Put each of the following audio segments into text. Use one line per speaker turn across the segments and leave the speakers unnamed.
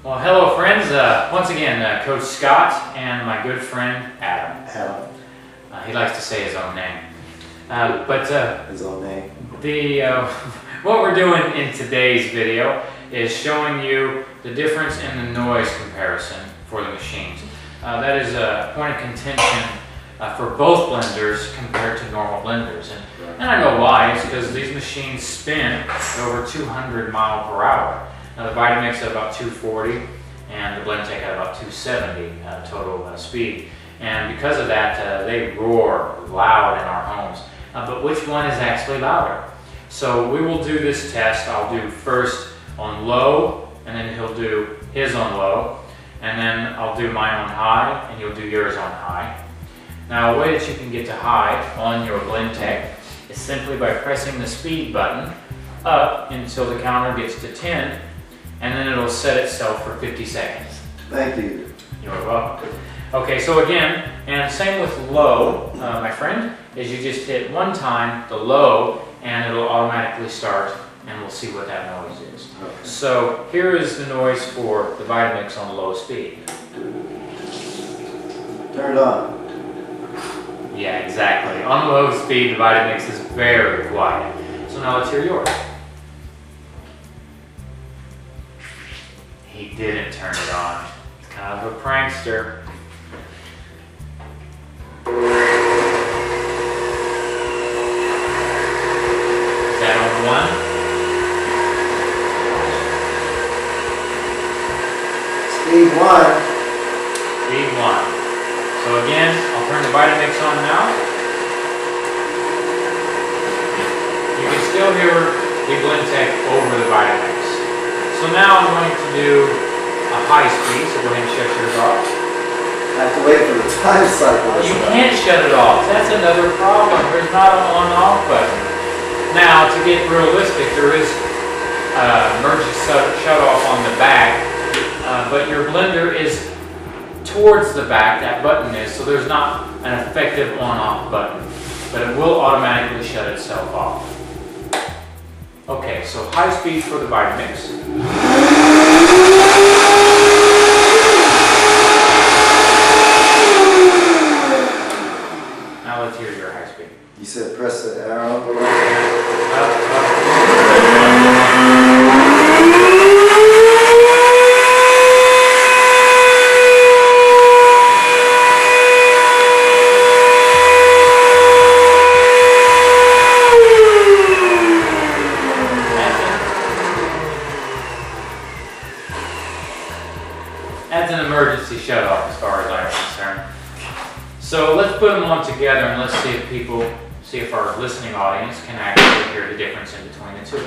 Well, hello friends. Once again, Coach Scott and my good friend Adam. He likes to say his own name.
His own name.
What we're doing in today's video is showing you the difference in the noise comparison for the machines. That is a point of contention for both blenders compared to normal blenders. And I know why. It's because these machines spin at over 200 miles per hour. Now the VitaMix at about 240 and the Blendtec at about 270 total speed. And because of that, they roar loud in our homes. But which one is actually louder? So we will do this test. I'll do first on low, and then he'll do his on low, and then I'll do mine on high, and you'll do yours on high. Now a way that you can get to high on your Blendtec is simply by pressing the speed button up until the counter gets to 10, and then it'll set itself for 50 seconds.
Thank you.
You're welcome. Okay, so again, and same with low, my friend, is you just hit one time the low and it'll automatically start, and we'll see what that noise is. Okay. So here is the noise for the VitaMix on low speed.
Turn it on.
Yeah, exactly. On low speed, the VitaMix is very quiet. So now let's hear yours. He didn't turn it on. He's kind of a prankster. Is that on one?
Speed one.
Speed one. So again, I'll turn the VitaMix on now. You can still hear the Blendtec over the VitaMix. So now I'm going to do a high speed, so go ahead and shut yours off.
I have to wait for the time cycle.
You can't shut it off. That's another problem. There's not an on-off button. Now, to get realistic, there is emergency shut-off on the back, but your blender is towards the back, that button is, so there's not an effective on-off button, but it will automatically shut itself off. Okay, so high speed for the VitaMix. Now let's hear your high speed.
You said press the arrow. That's an emergency shut-off as far as I'm concerned. So let's put them on together and let's see if our listening audience can actually hear the difference in between the two.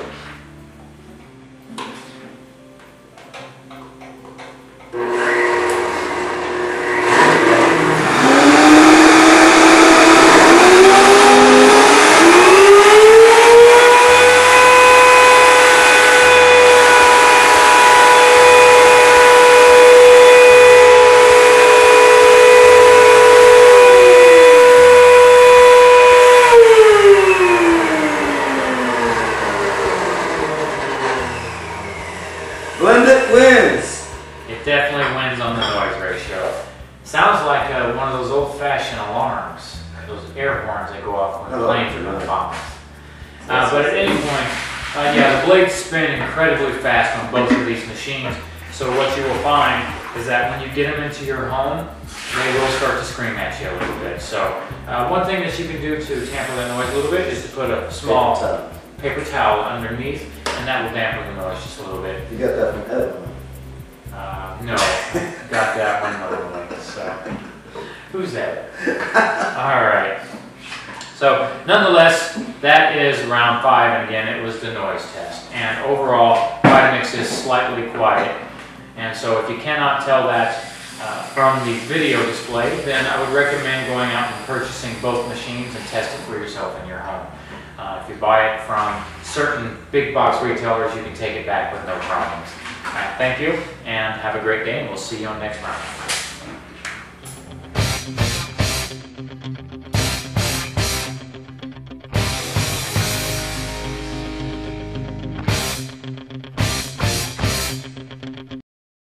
Blendtec wins.
It definitely wins on the noise ratio. Sounds like one of those old-fashioned alarms, those air horns that go off when the planes are going to bomb. But at any point, yeah, the blades spin incredibly fast on both of these machines. So what you will find is that when you get them into your home, they will start to scream at you a little bit. So one thing that you can do to tamper that noise a little bit is to put a small paper towel underneath, and that will dampen the noise just a little bit.
You got that from Ed?
No, got that one normally. So, who's that? All right. So, nonetheless, that is round 5, and again, it was the noise test. And overall, VitaMix is slightly quiet. And so, if you cannot tell that from the video display, then I would recommend going out and purchasing both machines and test it for yourself in your home. If you buy it from certain big box retailers, you can take it back with no problems. All right, thank you, and have a great day, and we'll see you on next round.